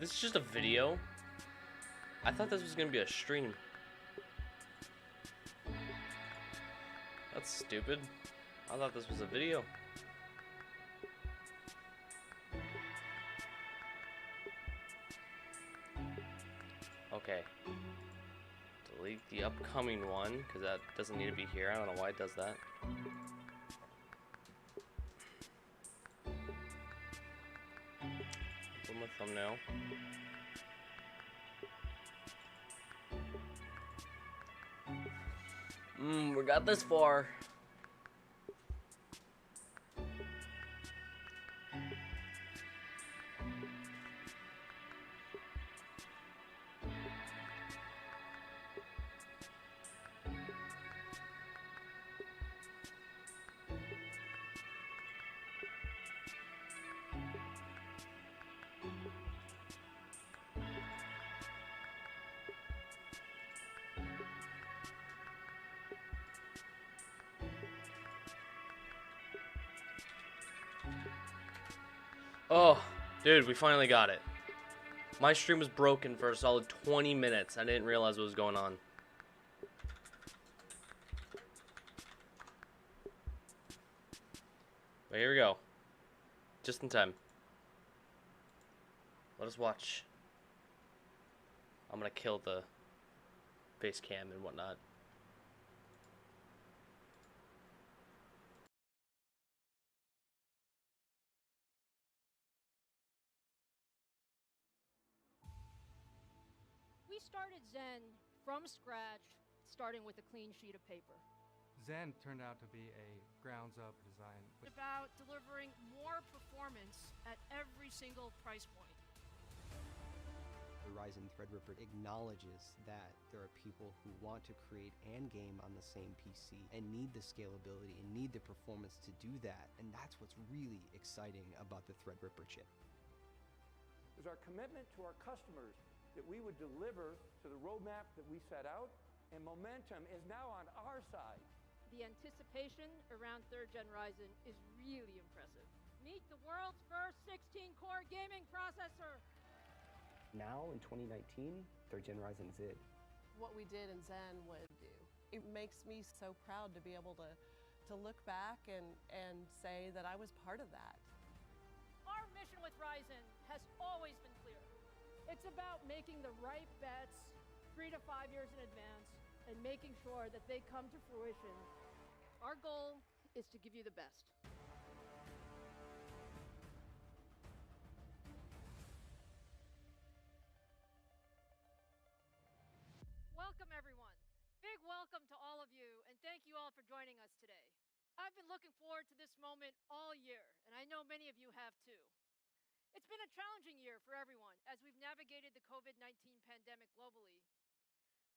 This is just a video? I thought this was gonna be a stream. That's stupid. I thought this was a video. Okay. Delete the upcoming one, because that doesn't need to be here. I don't know why it does that. Put my thumbnail. We got this far. Oh, dude, we finally got it. My stream was broken for a solid 20 minutes. I didn't realize what was going on. But here we go. Just in time. Let us watch. I'm gonna kill the face cam and whatnot. We started Zen from scratch, starting with a clean sheet of paper. Zen turned out to be a grounds-up design. It's about delivering more performance at every single price point. The Ryzen Threadripper acknowledges that there are people who want to create and game on the same PC and need the scalability and need the performance to do that, and that's what's really exciting about the Threadripper chip. It was our commitment to our customers that we would deliver to the roadmap that we set out, and momentum is now on our side. The anticipation around 3rd Gen Ryzen is really impressive. Meet the world's first 16-core gaming processor. Now, in 2019, 3rd Gen Ryzen is it. What we did in Zen would do. It makes me so proud to be able to look back and say that I was part of that. Our mission with Ryzen has always been clear. It's about making the right bets 3 to 5 years in advance and making sure that they come to fruition. Our goal is to give you the best. Welcome, everyone. Big welcome to all of you, and thank you all for joining us today. I've been looking forward to this moment all year, and I know many of you have too. It's been a challenging year for everyone as we've navigated the COVID-19 pandemic globally.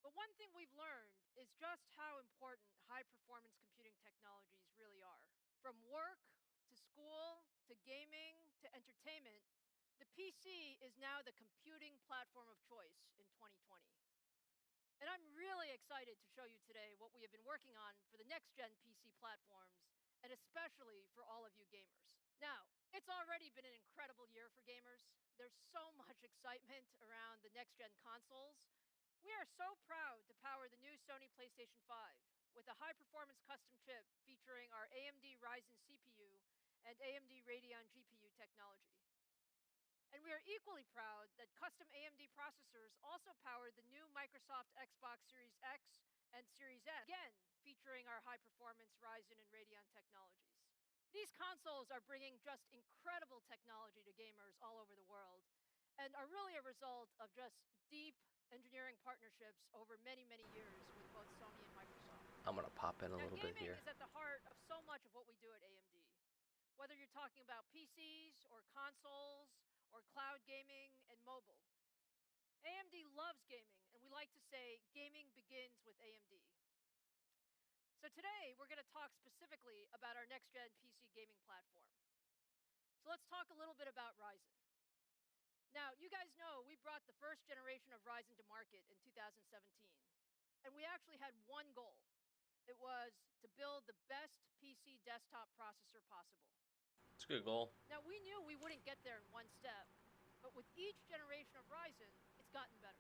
But one thing we've learned is just how important high-performance computing technologies really are. From work to school to gaming to entertainment, the PC is now the computing platform of choice in 2020. And I'm really excited to show you today what we have been working on for the next-gen PC platforms, and especially for all of you gamers. Now, it's already been an incredible year for gamers. There's so much excitement around the next-gen consoles. We are so proud to power the new Sony PlayStation 5 with a high-performance custom chip featuring our AMD Ryzen CPU and AMD Radeon GPU technology. And we are equally proud that custom AMD processors also powered the new Microsoft Xbox Series X and Series S, again featuring our high-performance Ryzen and Radeon technologies. These consoles are bringing just incredible technology to gamers all over the world and are really a result of just deep engineering partnerships over many, many years with both Sony and Microsoft. I'm gonna pop in a little bit gaming here. is at the heart of so much of what we do at AMD. Whether you're talking about PCs or consoles or cloud gaming and mobile. AMD loves gaming, and we like to say gaming begins with AMD. So today, we're going to talk specifically about our next-gen PC gaming platform. So let's talk a little bit about Ryzen. Now, you guys know we brought the first generation of Ryzen to market in 2017, and we actually had one goal. It was to build the best PC desktop processor possible. It's a good goal. Now, we knew we wouldn't get there in one step, but with each generation of Ryzen, it's gotten better.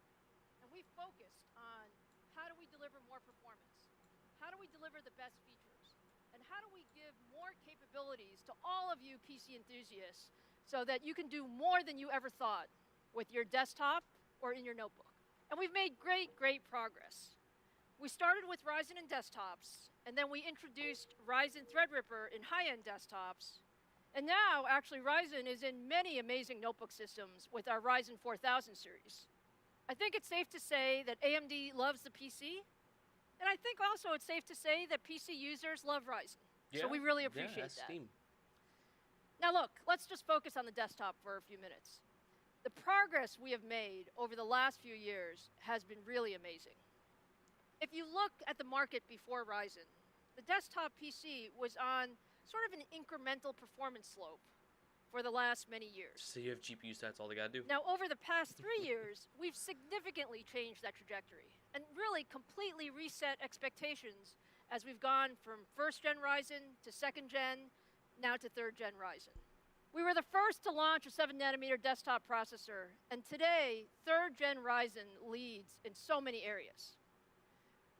And we focused on how do we deliver more performance? How do we deliver the best features? And how do we give more capabilities to all of you PC enthusiasts so that you can do more than you ever thought with your desktop or in your notebook? And we've made great, great progress. We started with Ryzen in desktops, and then we introduced Ryzen Threadripper in high-end desktops. And now, actually, Ryzen is in many amazing notebook systems with our Ryzen 4000 series. I think it's safe to say that AMD loves the PC, and I think also it's safe to say that PC users love Ryzen. So we really appreciate that. Steam. Now look, let's just focus on the desktop for a few minutes. The progress we have made over the last few years has been really amazing. If you look at the market before Ryzen, the desktop PC was on sort of an incremental performance slope for the last many years. So you have GPU stats, all they gotta do. Now, over the past 3 years, we've significantly changed that trajectory and really completely reset expectations as we've gone from first-gen Ryzen to second-gen, now to third-gen Ryzen. We were the first to launch a 7-nanometer desktop processor, and today, third-gen Ryzen leads in so many areas.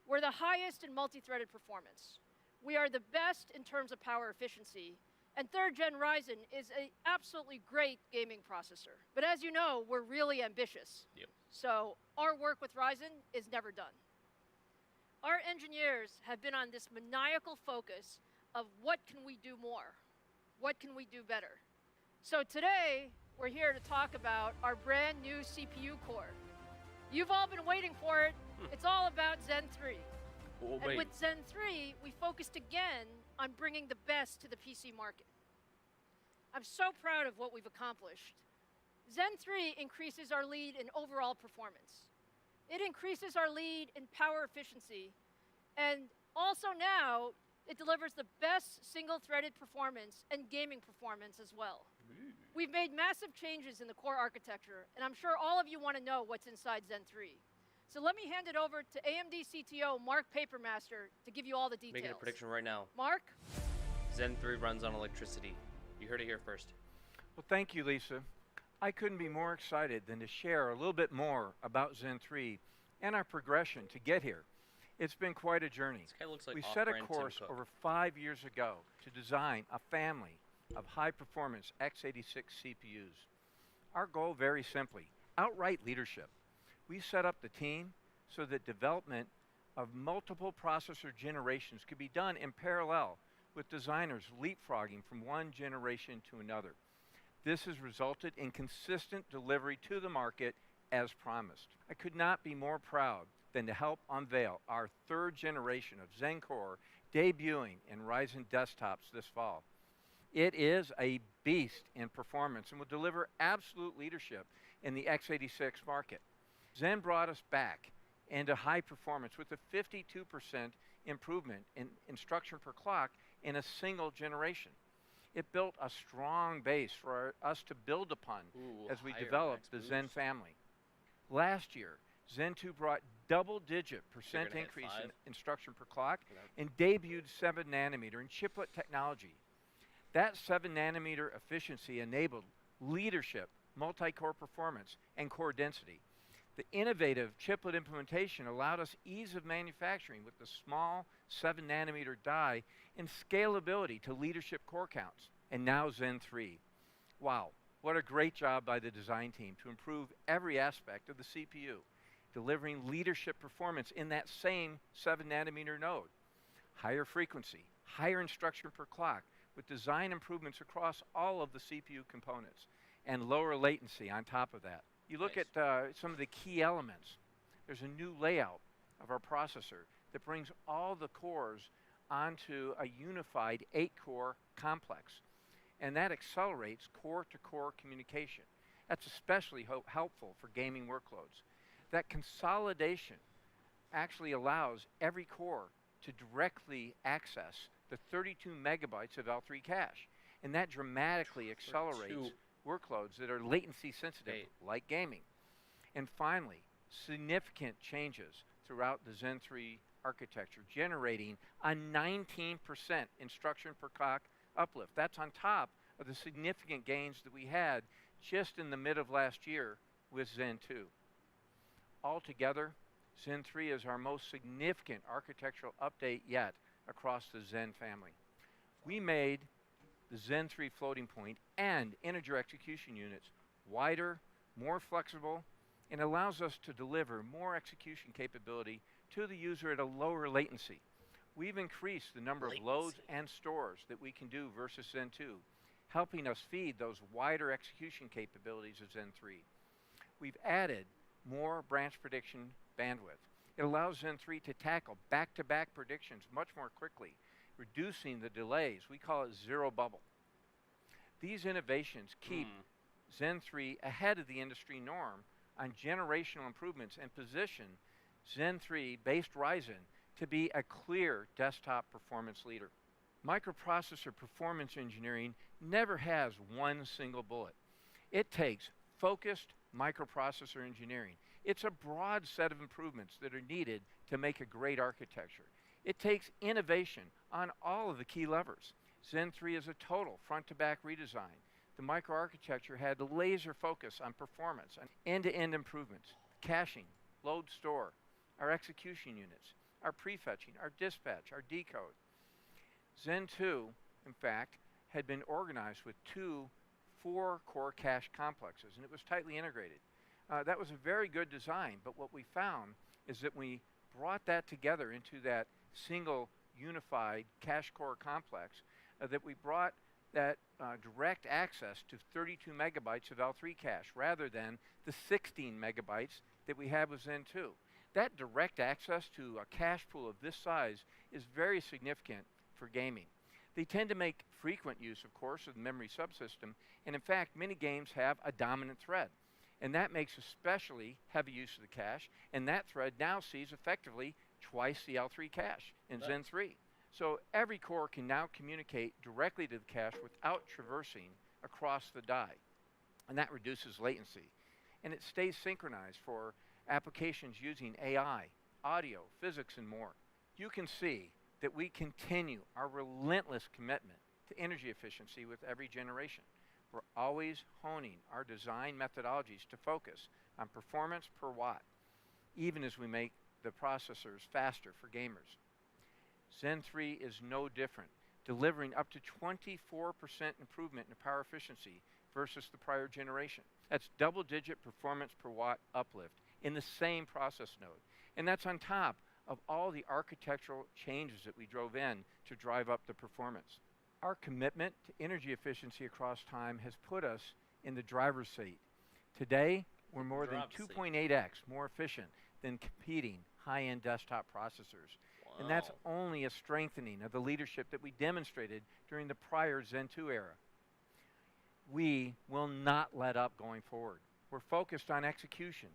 We're the highest in multi-threaded performance. We are the best in terms of power efficiency, and third-gen Ryzen is an absolutely great gaming processor. But as you know, we're really ambitious. Yep. So our work with Ryzen is never done. Our engineers have been on this maniacal focus of what can we do more? What can we do better? So today, we're here to talk about our brand new CPU core. You've all been waiting for it. It's all about Zen 3. Oh, And with Zen 3, we focused again on bringing the best to the PC market. I'm so proud of what we've accomplished. Zen 3 increases our lead in overall performance. It increases our lead in power efficiency. And also now, it delivers the best single-threaded performance and gaming performance as well. We've made massive changes in the core architecture, and I'm sure all of you want to know what's inside Zen 3. So let me hand it over to AMD CTO Mark Papermaster to give you all the details. Making a prediction right now. Mark? Zen 3 runs on electricity. You heard it here first. Well, thank you, Lisa. I couldn't be more excited than to share a little bit more about Zen 3 and our progression to get here. It's been quite a journey. This guy looks like We set a off-brand Tim course Cook. over 5 years ago to design a family of high-performance x86 CPUs. Our goal, very simply, outright leadership. We set up the team so that development of multiple processor generations could be done in parallel, with designers leapfrogging from one generation to another. This has resulted in consistent delivery to the market as promised. I could not be more proud than to help unveil our third generation of Zen Core debuting in Ryzen desktops this fall. It is a beast in performance and will deliver absolute leadership in the x86 market. Zen brought us back into high performance with a 52% improvement in instruction per clock in a single generation. It built a strong base for us to build upon as we higher developed the max Zen boost. family. Last year, Zen 2 brought double-digit percent gonna hit increase 5? in instruction per clock Yep. and debuted 7-nanometer in chiplet technology. That 7-nanometer efficiency enabled leadership, multi-core performance, and core density. The innovative chiplet implementation allowed us ease of manufacturing with the small 7-nanometer die and scalability to leadership core counts. And now Zen 3. Wow, what a great job by the design team to improve every aspect of the CPU, delivering leadership performance in that same 7-nanometer node. Higher frequency, higher instruction per clock, with design improvements across all of the CPU components, and lower latency on top of that. You look Nice. at some of the key elements. There's a new layout of our processor that brings all the cores onto a unified 8-core complex, and that accelerates core-to-core communication. That's especially helpful for gaming workloads. That consolidation actually allows every core to directly access the 32 megabytes of L3 cache, and that dramatically accelerates 32. workloads that are latency sensitive, Hey. like gaming. And finally, significant changes throughout the Zen 3 architecture, generating a 19% instruction per clock uplift. That's on top of the significant gains that we had just in the mid of last year with Zen 2. Altogether, Zen 3 is our most significant architectural update yet across the Zen family. We made the Zen 3 floating point and integer execution units wider, more flexible, and allows us to deliver more execution capability to the user at a lower latency. We've increased the number of loads and stores that we can do versus Zen 2, helping us feed those wider execution capabilities of Zen 3. We've added more branch prediction bandwidth. It allows Zen 3 to tackle back-to-back predictions much more quickly, reducing the delays. We call it zero bubble. These innovations keep Zen 3 ahead of the industry norm on generational improvements and position Zen 3-based Ryzen to be a clear desktop performance leader. Microprocessor performance engineering never has one single bullet. It takes focused microprocessor engineering. It's a broad set of improvements that are needed to make a great architecture. It takes innovation on all of the key levers. Zen 3 is a total front-to-back redesign. The microarchitecture had laser focus on performance and end-to-end improvements, caching, load store, our execution units, our prefetching, our dispatch, our decode. Zen 2, in fact, had been organized with 2 4-core cache complexes, and it was tightly integrated. That was a very good design, but what we found is that we brought that together into that single unified cache core complex, that we brought that direct access to 32 megabytes of L3 cache rather than the 16 megabytes that we have with Zen 2. That direct access to a cache pool of this size is very significant for gaming. They tend to make frequent use, of course, of the memory subsystem, and in fact, many games have a dominant thread. And that makes especially heavy use of the cache, and that thread now sees effectively twice the L3 cache in Zen 3. So every core can now communicate directly to the cache without traversing across the die, and that reduces latency. And it stays synchronized for applications using AI, audio, physics, and more. You can see that we continue our relentless commitment to energy efficiency with every generation. We're always honing our design methodologies to focus on performance per watt, even as we make the processors faster for gamers. Zen 3 is no different, delivering up to 24% improvement in power efficiency versus the prior generation. That's double-digit performance per watt uplift in the same process node. And that's on top of all the architectural changes that we drove in to drive up the performance. Our commitment to energy efficiency across time has put us in the driver's seat. Today, we're more than 2.8x more efficient than competing high-end desktop processors. Wow. And that's only a strengthening of the leadership that we demonstrated during the prior Zen 2 era. We will not let up going forward. We're focused on execution.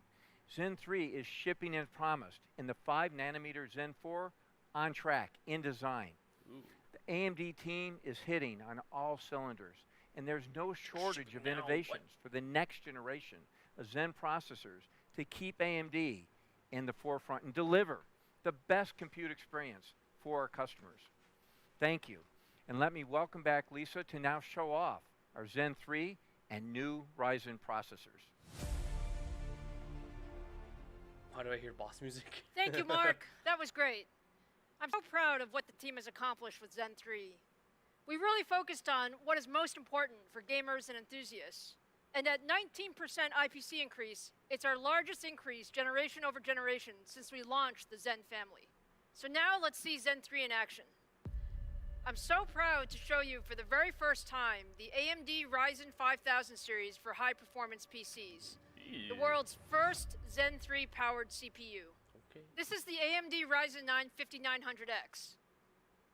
Zen 3 is shipping as promised, in the 5-nanometer Zen 4 on track, in design. Ooh. The AMD team is hitting on all cylinders, and there's no shortage of innovations for the next generation of Zen processors to keep AMD in the forefront and deliver the best compute experience for our customers. Thank you, and let me welcome back Lisa to now show off our Zen 3 and new Ryzen processors. Why do I hear boss music? Thank you, Mark. That was great. I'm so proud of what the team has accomplished with Zen 3. We really focused on what is most important for gamers and enthusiasts. And at 19% IPC increase, it's our largest increase generation over generation since we launched the Zen family. So now let's see Zen 3 in action. I'm so proud to show you for the very first time the AMD Ryzen 5000 series for high-performance PCs. The world's first Zen 3 powered CPU. Okay. This is the AMD Ryzen 9 5900X.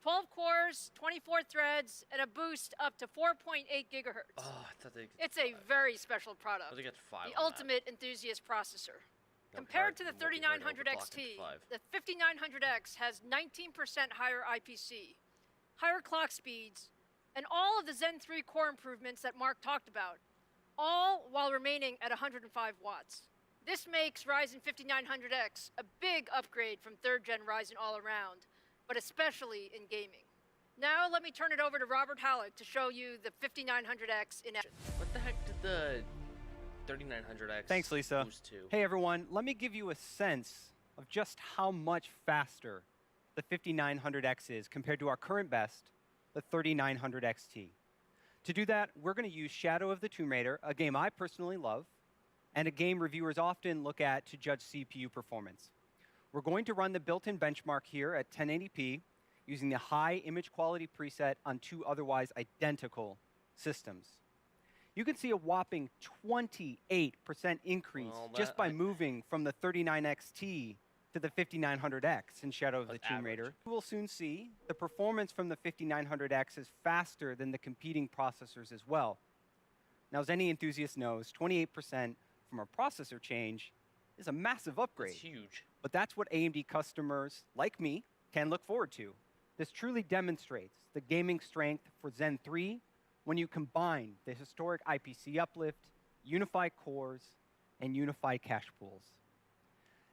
12 cores, 24 threads, and a boost up to 4.8 gigahertz. Oh, I thought they it's a very special product. I think it's 5. The ultimate enthusiast processor. Compared to the 3900 XT, the 5900X has 19% higher IPC, higher clock speeds, and all of the Zen 3 core improvements that Mark talked about, all while remaining at 105 watts. This makes Ryzen 5900X a big upgrade from 3rd gen Ryzen all around, but especially in gaming. Now let me turn it over to Robert Halleck to show you the 5900X in action. What the heck did the 3900X. Thanks, Lisa. Boost 2. Hey, everyone. Let me give you a sense of just how much faster the 5900X is compared to our current best, the 3900 XT. To do that, we're going to use Shadow of the Tomb Raider, a game I personally love, and a game reviewers often look at to judge CPU performance. We're going to run the built-in benchmark here at 1080p using the high image quality preset on two otherwise identical systems. You can see a whopping 28% increase just by moving from the 39XT to the 5900X in Shadow of the Tomb Raider. You will soon see the performance from the 5900X is faster than the competing processors as well. Now, as any enthusiast knows, 28% from a processor change is a massive upgrade. It's huge. But that's what AMD customers, like me, can look forward to. This truly demonstrates the gaming strength for Zen 3 when you combine the historic IPC uplift, unified cores, and unified cache pools.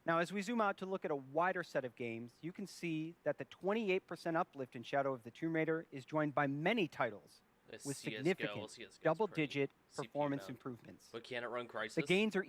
Now, as we zoom out to look at a wider set of games, you can see that the 28% uplift in Shadow of the Tomb Raider is joined by many titles with significant double-digit performance improvements. But can it run Crysis? The gains are